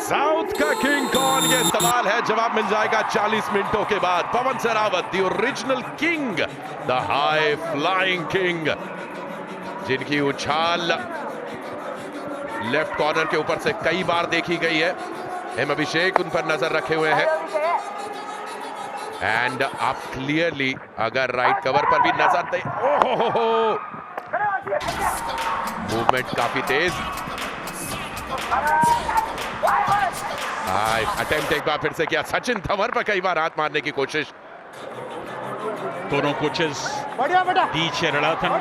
South का king कौन, ये सवाल है। जवाब मिल जाएगा 40 मिनटों के बाद। Pawan Sehrawat, the original king, the high flying king, जिनकी उछाल लेफ्ट कॉर्नर के ऊपर से कई बार देखी गई है। एम अभिषेक उन पर नजर रखे हुए हैं। एंड आप क्लियरली अगर राइट कवर पर भी नजर दे, ओहो, मूवमेंट काफी तेज। अटेम्प्ट एक बार फिर से किया सचिन तंवर पर, कई बार हाथ मारने की कोशिश। दोनों कोचेस पीछे रणथन,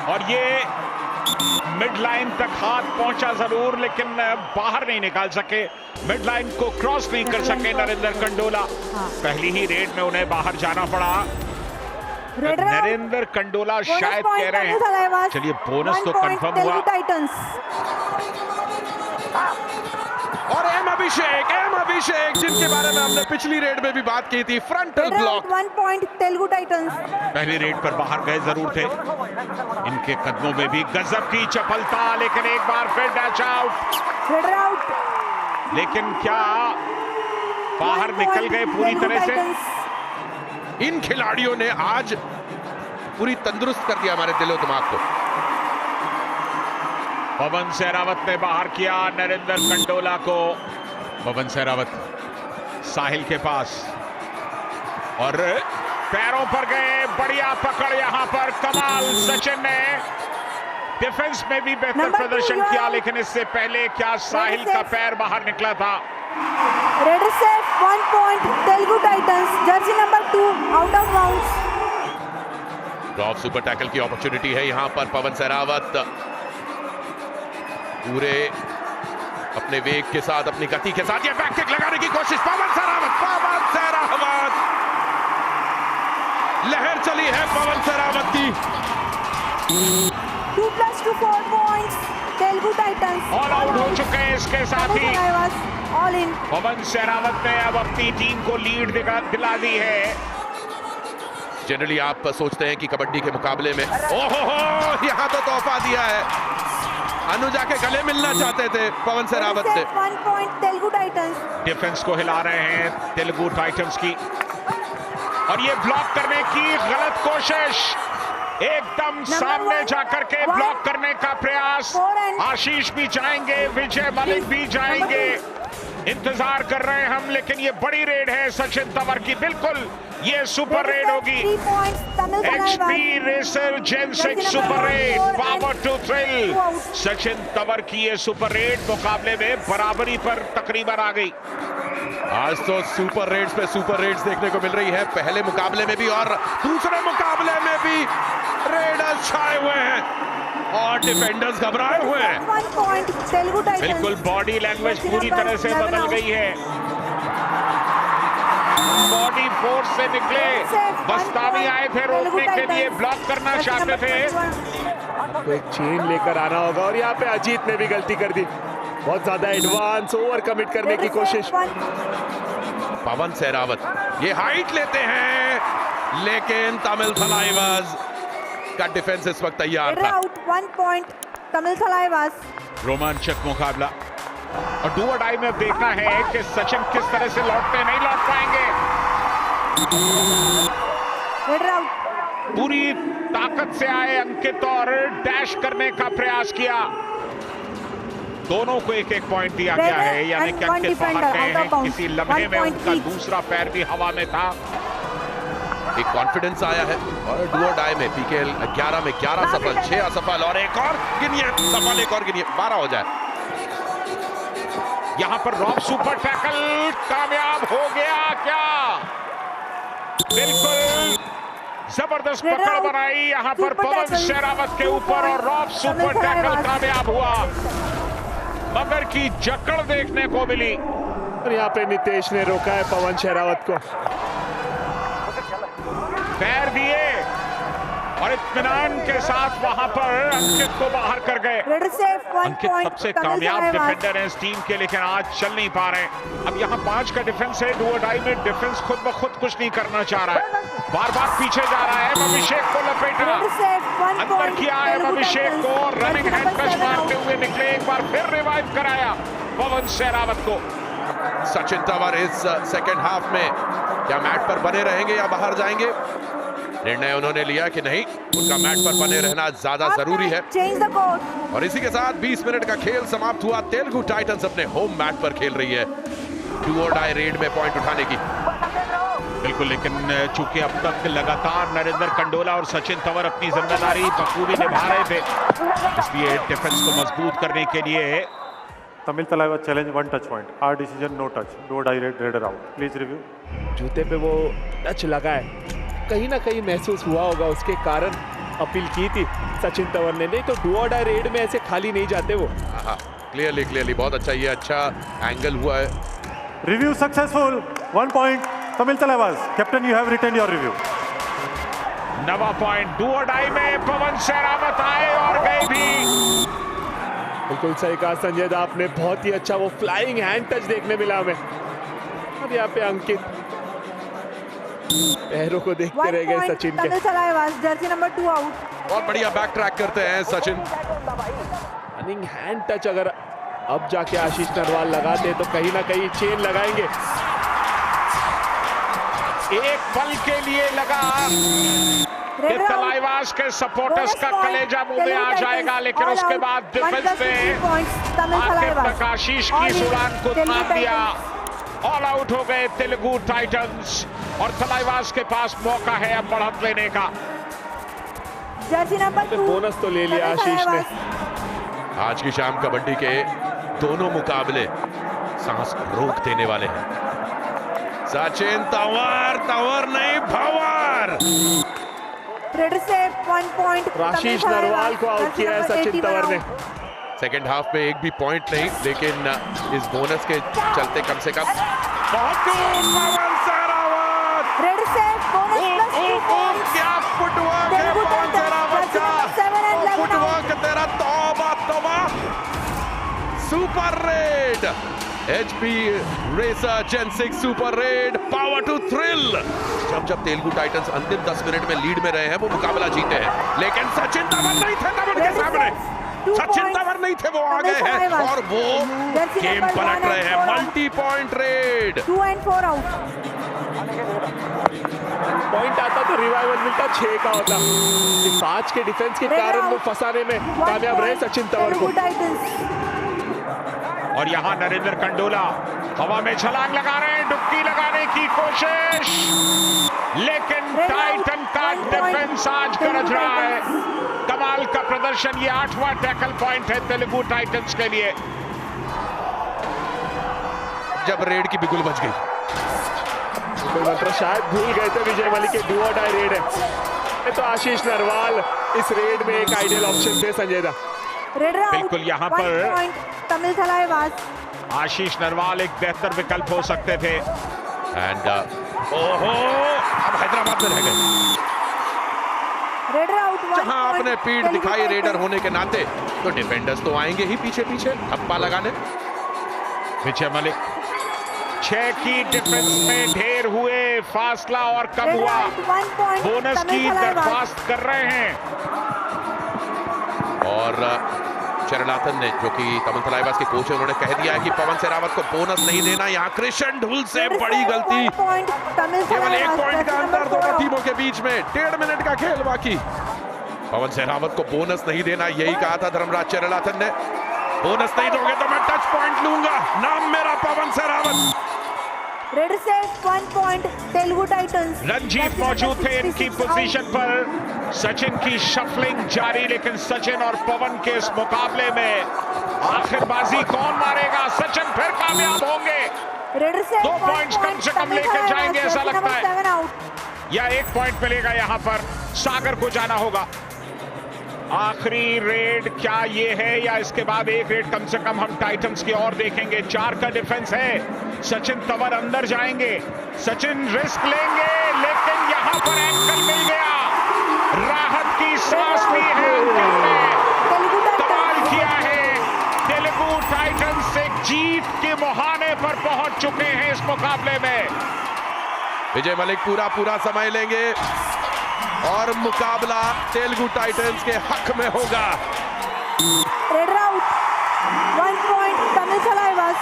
और ये मिड लाइन तक हाथ पहुंचा जरूर, लेकिन बाहर नहीं निकाल सके, मिड लाइन को क्रॉस नहीं कर सके नरेंद्र कंडोला। पहली ही रेड में उन्हें बाहर जाना पड़ा। नरेंद्र कंडोला शायद कह रहे हैं, चलिए बोनस तो कंफर्म हुआ। और एम अभिषेक जिनके बारे में हमने पिछली रेड में भी बात की थी, frontal block. 1 point Telugu Titans. पहली रेड पर बाहर गए जरूर थे, इनके कदमों में भी गजब की चपलता, लेकिन एक बार फिर डैश आउट। लेकिन क्या बाहर निकल गए पूरी तरह से। इन खिलाड़ियों ने आज पूरी तंदुरुस्त कर दिया हमारे दिलो दिमाग को। पवन सहरावत ने बाहर किया नरेंद्र कंडोला को। पवन सहरावत साहिल के पास और पैरों पर गए, बढ़िया पकड़ यहां पर, कमाल। सचिन ने डिफेंस में भी बेहतर प्रदर्शन किया, लेकिन इससे पहले क्या साहिल का पैर बाहर निकला था। Red safe 1 point Telugu Titans, Jersey number 2 out of bounds. Drop super tackle की अपॉर्चुनिटी है यहां पर। पवन सहरावत पूरे अपने वेग के साथ, अपनी गति के साथ ये बैक किक लगाने की कोशिश। पवन सहरावत, लहर चली है पवन सहरावत की। 2 + 2 4 points Telugu Titans all out हो चुके हैं। इसके साथ ही ऑल इन। पवन सहरावत ने अब अपनी टीम को लीड दिला दी है। जनरली आप सोचते हैं कि कबड्डी के मुकाबले में, ओहो, यहां तो तोहफा दिया है। अनुजा के गले मिलना चाहते थे पवन सहरावत से। 1 पॉइंट तेलुगु टाइटंस। डिफेंस को हिला रहे हैं तेलुगु टाइटंस की, और ये ब्लॉक करने की गलत कोशिश, एकदम सामने जाकर के ब्लॉक करने का प्रयास। आशीष भी जाएंगे, विजय मलिक भी जाएंगे, इंतजार कर रहे हैं हम, लेकिन ये बड़ी रेड है सचिन तंवर की। बिल्कुल ये सुपर रेड होगी। HP racer Gen 6 super raid, power to thrill. Sachin Tanwar की ये सुपर रेड मुकाबले में बराबरी पर तकरीबन आ गई। आज तो सुपर रेड्स पे सुपर रेड्स देखने को मिल रही है। पहले मुकाबले में भी और दूसरे मुकाबले में भी रेडर्स छाए हुए हैं और डिफेंडर्स घबराए हुए हैं। 1 पॉइंट तेलुगु टाइटंस। बिल्कुल बॉडी लैंग्वेज पूरी तरह से बदल गई है। बॉडी फोर्स से निकले, बस्तावी आए थे रोकने के लिए, ब्लॉक करना चाहते थे। तो एक चेन लेकर आना होगा, और यहाँ पे अजीत ने भी गलती कर दी, बहुत ज्यादा एडवांस ओवर कमिट करने की कोशिश। पवन सहरावत ये हाइट लेते हैं, लेकिन तमिल थलाइवास का डिफेंस इस वक्त तैयार था। 1 पॉइंट तमिल थलाइवास। रोमांचक मुकाबला, और डू और डाई में अब देखना है कि सचिन किस तरह से लौटते, नहीं लौट पाएंगे। पूरी ताकत से आए अंकित और डैश करने का प्रयास किया। दोनों को 1-1 पॉइंट दिया गया है, यानी कि अंकित बाहर गए हैं। किसी लम्हे में उनका दूसरा पैर भी हवा में था। एक कॉन्फिडेंस आया है, और डू और डाई में पीकेएल 11 में 11 सफल, 6 असफल, और एक और गिनिए सफल, एक और गिनिए 12 हो जाए। यहां पर रॉब सुपर टैकल कामयाब हो गया क्या? बिल्कुल जबरदस्त पकड़ बनाई यहां पर पवन सहरावत के ऊपर, और रॉब सुपर टैकल कामयाब हुआ। मगर की जकड़ देखने को मिली, और यहाँ पे नितेश ने रोका है पवन सहरावत को। पैर दिए और इत्मीनान के साथ वहां पर अंकित को बाहर कर गए। अंकित सबसे कामयाब डिफेंडर है इस टीम के, लेकिन आज चल नहीं पा रहे। अब यहाँ 5 का डिफेंस है, डू और डाई में डिफेंस खुद ब खुद कुछ नहीं करना चाह रहा है, बार बार पीछे जा रहा है। अभिषेक को लपेटा, अंदर किया है अभिषेक को, रनिंग हैंड टच मारते हुए निकले, एक बार फिर रिवाइव कराया पवन सहरावत को। सचिन तंवर इस सेकेंड हाफ में क्या मैट पर बने रहेंगे या बाहर जाएंगे? निर्णय उन्होंने लिया कि नहीं, उनका मैट पर बने रहना ज्यादा जरूरी है। Change the court. और इसी के साथ 20 मिनट का खेल समाप्त हुआ। तेलुगु टाइटंस अपने होम मैट पर खेल रही है डू और डाई रेड में पॉइंट उठाने की। बिल्कुल, लेकिन चूंकि अब तक लगातार नरेंद्र कंडोला और सचिन तंवर अपनी जिम्मेदारी बखूबी निभा रहे थे, इसलिए डिफेंस को मजबूत करने के लिए Tamil Talaiva challenge 1 touch point. Our decision no touch. Do or die raider out. Please review. जूते पे वो टच लगा है, कहीं ना कहीं महसूस हुआ होगा, उसके कारण अपील की थी सचिन तंवर ने। नहीं तो डू और डाई रेड में ऐसे खाली नहीं जाते वो। क्लियरली बहुत अच्छा, ये अच्छा एंगल हुआ है। Review successful. 1 point. Tamil Talaivas. Captain, you have retained your review. नवा पॉइंट डू और डाई में पवन सहरावत आए और गए भी। बिल्कुल सही कहा संजय दा आपने, बहुत ही अच्छा वो फ्लाइंग हैंड टच देखने मिला हमें। अब यहाँ पे अंकित पैरों को देखते 1 रह गए point. सचिन के। Tamil Talaivas. Jersey number 2 out. बहुत बढ़िया बैक ट्रैक करते हैं सचिन। रनिंग हैंड टच अगर अब जाके आशीष नरवाल लगाते तो कहीं ना कहीं चेन लगाएंगे। एक पल के लिए लगा कि Red out. तलाइवास के सपोर्टर्स का कलेजा मुंह में आ जाएगा, लेकिन उसके बाद डिफेंस ने आखिर तक आशीष की इस उड़ान को थाम दिया। ऑल आउट हो गए तेलुगु टाइटंस और तलाइवास के पास मौका है अब बढ़त लेने का। जर्सी नंबर 2 बोनस तो ले लिया आशीष ने। आज की शाम कबड्डी के दोनों मुकाबले सांस रोक देने वाले हैं। सचिन तंवर नहीं भंवर। रेडर से 1 point. आशीष नरवाल को आउट किया है सचिन तंवर ने। सेकेंड हाफ में एक भी पॉइंट नहीं, लेकिन इस बोनस के चलते कम से कम बहुत पवन सहरावत। रेडर से बोनस प्लस 2 points. क्या फुटवर्क है पवन सहरावत का, फुटवर्क तेरा तौबा। Super raid HP racer Gen 6 super raid power to thrill. जब तेलुगु टाइटंस अंतिम 10 मिनट में लीड में रहे हैं वो मुकाबला जीते हैं, लेकिन सचिन तंवर नहीं थे तब उनके सामने। सचिन तंवर नहीं थे, वो आ गए हैं और वो गेम पलट रहे हैं। Multi point red. 2 and 4 out. Point आता तो रिवाइवल मिलता, 6 का होता। 5 के डिफेंस के कारण वो फंसाने में कामयाब रहे सचिन तंवर को। और यहां नरेंद्र कंडोला हवा में छलांग लगा रहे हैं, डुबकी लगाने की कोशिश, लेकिन टाइटन का डिफेंस आज गरज रहा है। कमाल का प्रदर्शन, ये 8वां टैकल पॉइंट है तेलुगु टाइटंस के लिए। जब रेड की बिगुल बज गई, मतलब शायद भूल गए थे विजय मलिक के डू और डाई रेड है, तो आशीष नरवाल इस रेड में एक आइडियल ऑप्शन थे संजय दा। बिल्कुल, यहाँ पर तमिल तलाइवास आशीष नरवाल एक बेहतर विकल्प हो सकते थे। एंड ओहो, अब हैदराबाद में रह गए। Raider out. जहां आपने पीठ दिखाई रेडर होने के नाते, तो डिफेंडर्स तो आएंगे ही पीछे पीछे थप्पा लगाने। विजय मलिक 6 की डिफेंस में ढेर हुए, फासला और कम हुआ, बोनस की दरख्वास्त कर रहे हैं। और चरणाथन ने, जो कि तमिल तलाइवास के कोच है, उन्होंने कह दिया है कि पवन सहरावत को बोनस नहीं देना। यहाँ कृष्ण ढुल से बड़ी गलती। केवल 1 पॉइंट का अंतर दोनों टीमों के बीच में, 1.5 मिनट का खेल बाकी। पवन सहरावत को बोनस नहीं देना, यही कहा था धर्मराज चरणाथन ने। बोनस नहीं दोगे तो मैं टच पॉइंट लूंगा, नाम मेरा पवन सहरावत। रेडर से 1 point तेलुगु टाइटंस। रंजीत मौजूद थे इनकी पोजीशन पर। सचिन की शफलिंग जारी, लेकिन सचिन और पवन के इस मुकाबले में आखिर बाजी कौन मारेगा? सचिन फिर कामयाब होंगे, रेडर से 2 पॉइंट्स कम से कम लेके जाएंगे ऐसा लगता है, या 1 पॉइंट मिलेगा यहाँ पर। सागर को जाना होगा। आखिरी रेड क्या ये है, या इसके बाद एक रेड कम से कम हम टाइटंस की ओर देखेंगे। 4 का डिफेंस है, सचिन तंवर अंदर जाएंगे, सचिन रिस्क लेंगे, लेकिन यहां पर एंकल मिल गया। राहत की सांस ली है अंकल ने, कमाल किया है। तेलुगु टाइटंस एक जीत के मुहाने पर पहुंच चुके हैं इस मुकाबले में। विजय मलिक पूरा समय लेंगे और मुकाबला तेलुगु टाइटंस के हक में होगा। Raider out. 1 point Tamil Thalaivas.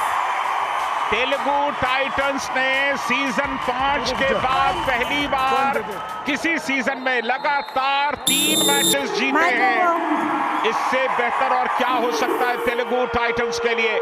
Telugu titans ने सीजन 5 के बाद पहली बार किसी सीजन में लगातार 3 मैचेस जीते हैं। इससे बेहतर और क्या हो सकता है तेलुगु टाइटंस के लिए।